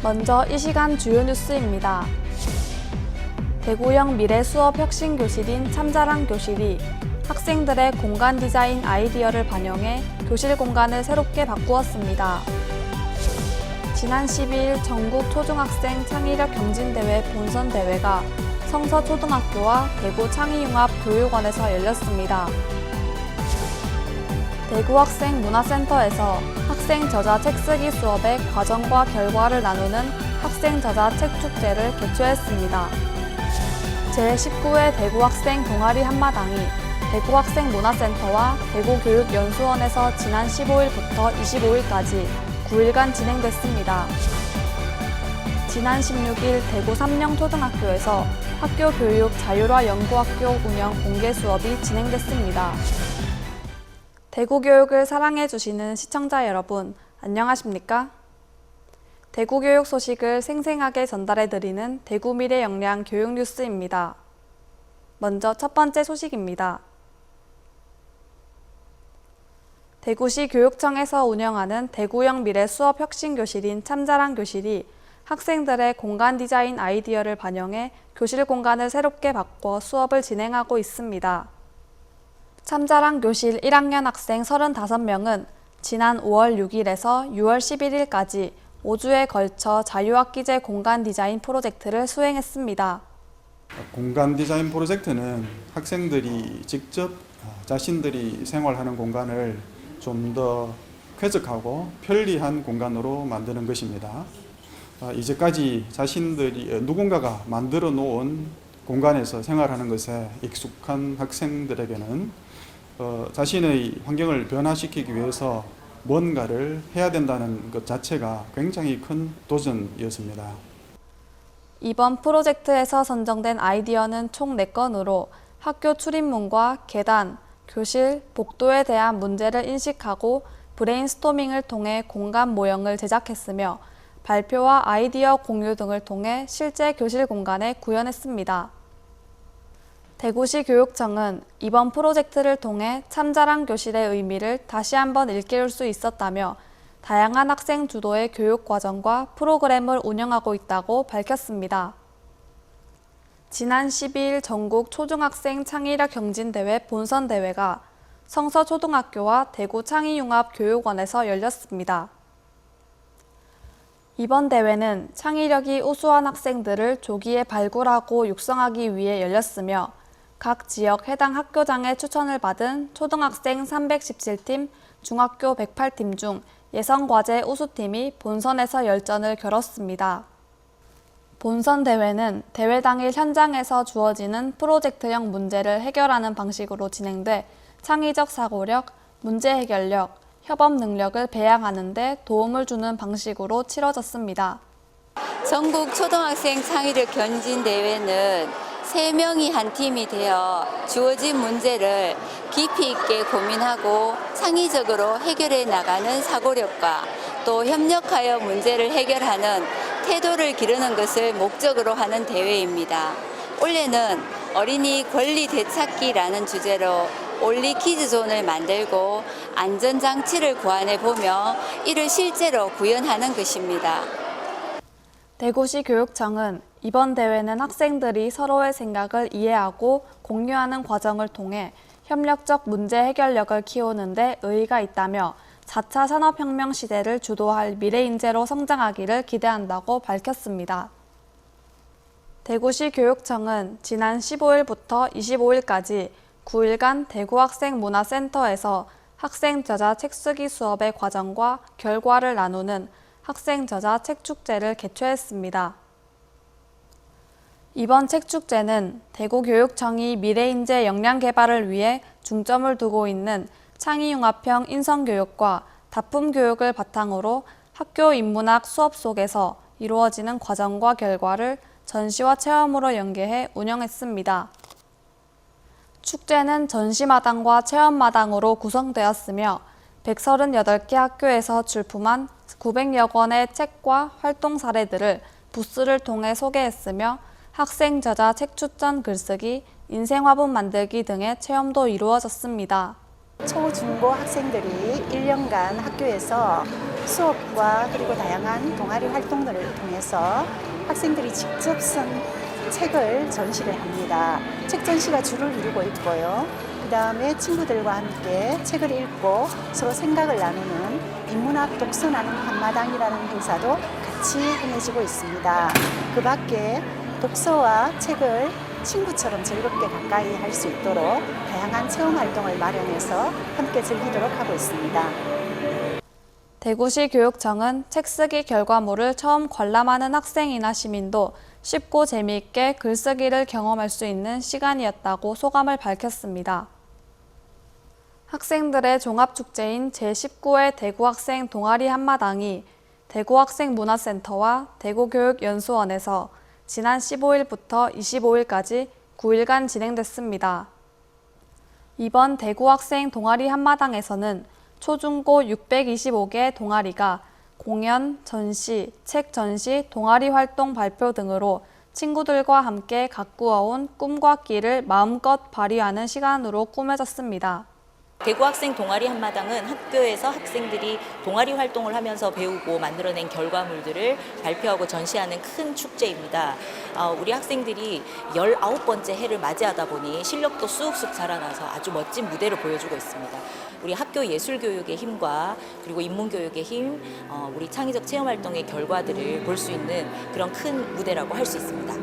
먼저 이 시간 주요 뉴스입니다. 대구형 미래 수업 혁신 교실인 참자랑 교실이 학생들의 공간 디자인 아이디어를 반영해 교실 공간을 새롭게 바꾸었습니다. 지난 12일 전국 초중학생 창의력 경진대회 본선 대회가 성서초등학교와 대구 창의융합교육원에서 열렸습니다. 대구학생문화센터에서 학생 저자 책쓰기 수업의 과정과 결과를 나누는 학생 저자 책축제를 개최했습니다. 제19회 대구학생 동아리 한마당이 대구학생문화센터와 대구교육연수원에서 지난 15일부터 25일까지 9일간 진행됐습니다. 지난 16일 대구 삼령초등학교에서 학교교육 자율화 연구학교 운영 공개 수업이 진행됐습니다. 대구교육을 사랑해주시는 시청자 여러분, 안녕하십니까? 대구교육 소식을 생생하게 전달해드리는 대구미래역량 교육뉴스입니다. 먼저 첫 번째 소식입니다. 대구시 교육청에서 운영하는 대구형 미래 수업 혁신 교실인 참자랑 교실이 학생들의 공간 디자인 아이디어를 반영해 교실 공간을 새롭게 바꿔 수업을 진행하고 있습니다. 참자랑 교실 1학년 학생 35명은 지난 5월 6일에서 6월 11일까지 5주에 걸쳐 자유학기제 공간 디자인 프로젝트를 수행했습니다. 공간 디자인 프로젝트는 학생들이 직접 자신들이 생활하는 공간을 좀 더 쾌적하고 편리한 공간으로 만드는 것입니다. 이제까지 자신들이 누군가가 만들어 놓은 공간에서 생활하는 것에 익숙한 학생들에게는 자신의 환경을 변화시키기 위해서 뭔가를 해야 된다는 것 자체가 굉장히 큰 도전이었습니다. 이번 프로젝트에서 선정된 아이디어는 총 4건으로 학교 출입문과 계단, 교실, 복도에 대한 문제를 인식하고 브레인스토밍을 통해 공간 모형을 제작했으며 발표와 아이디어 공유 등을 통해 실제 교실 공간에 구현했습니다. 대구시 교육청은 이번 프로젝트를 통해 참자랑 교실의 의미를 다시 한번 일깨울 수 있었다며 다양한 학생 주도의 교육 과정과 프로그램을 운영하고 있다고 밝혔습니다. 지난 12일 전국 초중학생 창의력 경진대회 본선 대회가 성서초등학교와 대구 창의융합교육원에서 열렸습니다. 이번 대회는 창의력이 우수한 학생들을 조기에 발굴하고 육성하기 위해 열렸으며 각 지역 해당 학교장의 추천을 받은 초등학생 317팀, 중학교 108팀 중 예선과제 우수팀이 본선에서 열전을 겨뤘습니다. 본선 대회는 대회 당일 현장에서 주어지는 프로젝트형 문제를 해결하는 방식으로 진행돼 창의적 사고력, 문제 해결력, 협업 능력을 배양하는 데 도움을 주는 방식으로 치러졌습니다. 전국 초등학생 창의력 경진대회는 3명이 한 팀이 되어 주어진 문제를 깊이 있게 고민하고 창의적으로 해결해 나가는 사고력과 또 협력하여 문제를 해결하는 태도를 기르는 것을 목적으로 하는 대회입니다. 올해는 어린이 권리 되찾기라는 주제로 올리 키즈존을 만들고 안전장치를 고안해보며 이를 실제로 구현하는 것입니다. 대구시 교육청은 이번 대회는 학생들이 서로의 생각을 이해하고 공유하는 과정을 통해 협력적 문제 해결력을 키우는 데 의의가 있다며 4차 산업혁명 시대를 주도할 미래인재로 성장하기를 기대한다고 밝혔습니다. 대구시 교육청은 지난 15일부터 25일까지 9일간 대구학생문화센터에서 학생 저자 책쓰기 수업의 과정과 결과를 나누는 학생 저자 책축제를 개최했습니다. 이번 책축제는 대구교육청이 미래인재 역량 개발을 위해 중점을 두고 있는 창의융합형 인성교육과 다품교육을 바탕으로 학교 인문학 수업 속에서 이루어지는 과정과 결과를 전시와 체험으로 연계해 운영했습니다. 축제는 전시마당과 체험마당으로 구성되었으며 138개 학교에서 출품한 900여 권의 책과 활동 사례들을 부스를 통해 소개했으며 학생 저자 책 추천 글쓰기, 인생화분 만들기 등의 체험도 이루어졌습니다. 초, 중, 고 학생들이 1년간 학교에서 수업과 그리고 다양한 동아리 활동들을 통해서 학생들이 직접 쓴 책을 전시를 합니다. 책 전시가 주를 이루고 있고요. 그 다음에 친구들과 함께 책을 읽고 서로 생각을 나누는 인문학 독서 나눔 한마당이라는 행사도 같이 행해지고 있습니다. 그 밖에 독서와 책을 친구처럼 즐겁게 가까이 할 수 있도록 다양한 체험 활동을 마련해서 함께 즐기도록 하고 있습니다. 대구시 교육청은 책쓰기 결과물을 처음 관람하는 학생이나 시민도 쉽고 재미있게 글쓰기를 경험할 수 있는 시간이었다고 소감을 밝혔습니다. 학생들의 종합축제인 제19회 대구학생 동아리 한마당이 대구학생문화센터와 대구교육연수원에서 지난 15일부터 25일까지 9일간 진행됐습니다. 이번 대구학생 동아리 한마당에서는 초중고 625개 동아리가 공연, 전시, 책 전시, 동아리 활동 발표 등으로 친구들과 함께 가꾸어온 꿈과 끼를 마음껏 발휘하는 시간으로 꾸며졌습니다. 대구학생 동아리 한마당은 학교에서 학생들이 동아리 활동을 하면서 배우고 만들어낸 결과물들을 발표하고 전시하는 큰 축제입니다. 우리 학생들이 19번째 해를 맞이하다 보니 실력도 쑥쑥 자라나서 아주 멋진 무대를 보여주고 있습니다. 우리 학교 예술교육의 힘과 그리고 인문교육의 힘, 우리 창의적 체험활동의 결과들을 볼 수 있는 그런 큰 무대라고 할 수 있습니다.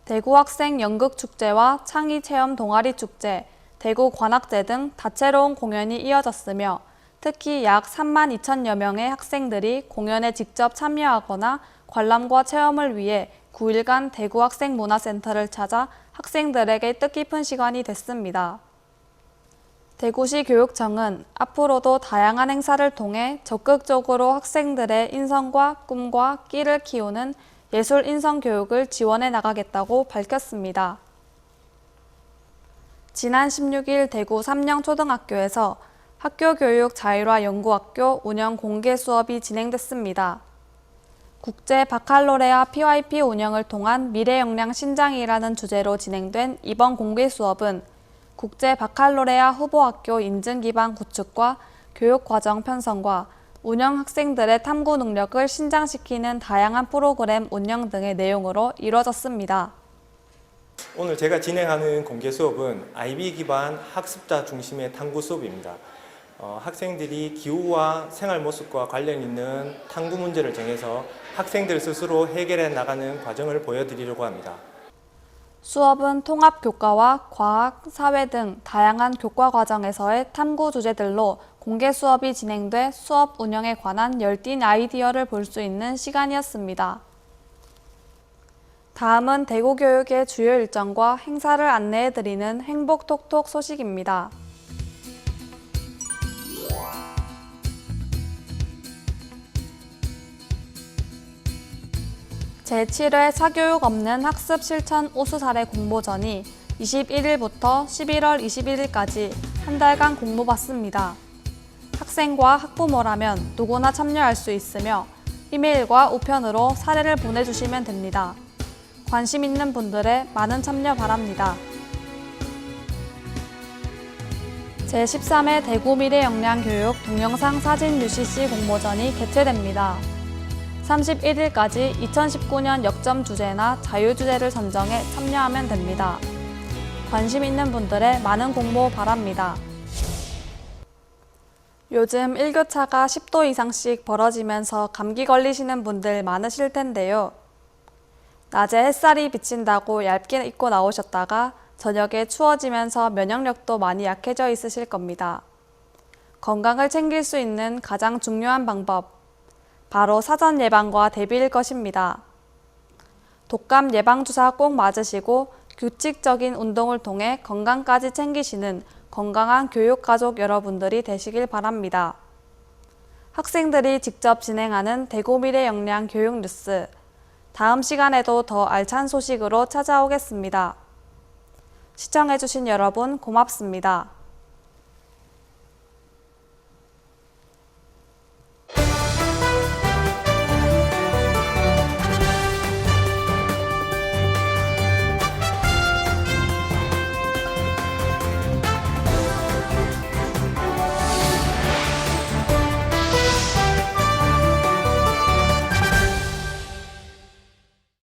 대구학생 연극축제와 창의체험 동아리축제, 대구관악제 등 다채로운 공연이 이어졌으며 특히 약 3만 2천여 명의 학생들이 공연에 직접 참여하거나 관람과 체험을 위해 9일간 대구학생문화센터를 찾아 학생들에게 뜻깊은 시간이 됐습니다. 대구시 교육청은 앞으로도 다양한 행사를 통해 적극적으로 학생들의 인성과 꿈과 끼를 키우는 예술 인성 교육을 지원해 나가겠다고 밝혔습니다. 지난 16일 대구 삼령초등학교에서 학교교육 자율화 연구학교 운영 공개 수업이 진행됐습니다. 국제 바칼로레아 PYP 운영을 통한 미래역량 신장이라는 주제로 진행된 이번 공개 수업은 국제 바칼로레아 후보학교 인증 기반 구축과 교육과정 편성과 운영 학생들의 탐구 능력을 신장시키는 다양한 프로그램 운영 등의 내용으로 이루어졌습니다. 오늘 제가 진행하는 공개 수업은 IB 기반 학습자 중심의 탐구 수업입니다. 학생들이 기후와 생활 모습과 관련 있는 탐구 문제를 정해서 학생들 스스로 해결해 나가는 과정을 보여드리려고 합니다. 수업은 통합교과와 과학, 사회 등 다양한 교과 과정에서의 탐구 주제들로 공개 수업이 진행돼 수업 운영에 관한 열띤 아이디어를 볼 수 있는 시간이었습니다. 다음은 대구교육의 주요 일정과 행사를 안내해드리는 행복톡톡 소식입니다. 제7회 사교육 없는 학습 실천 우수 사례 공모전이 21일부터 11월 21일까지 한 달간 공모받습니다. 학생과 학부모라면 누구나 참여할 수 있으며 이메일과 우편으로 사례를 보내주시면 됩니다. 관심 있는 분들의 많은 참여 바랍니다. 제13회 대구 미래역량교육 동영상 사진 UCC 공모전이 개최됩니다. 31일까지 2019년 역점 주제나 자유 주제를 선정해 참여하면 됩니다. 관심 있는 분들의 많은 공모 바랍니다. 요즘 일교차가 10도 이상씩 벌어지면서 감기 걸리시는 분들 많으실 텐데요. 낮에 햇살이 비친다고 얇게 입고 나오셨다가 저녁에 추워지면서 면역력도 많이 약해져 있으실 겁니다. 건강을 챙길 수 있는 가장 중요한 방법, 바로 사전 예방과 대비일 것입니다. 독감 예방주사 꼭 맞으시고 규칙적인 운동을 통해 건강까지 챙기시는 건강한 교육가족 여러분들이 되시길 바랍니다. 학생들이 직접 진행하는 대구 미래역량 교육 뉴스, 다음 시간에도 더 알찬 소식으로 찾아오겠습니다. 시청해주신 여러분 고맙습니다.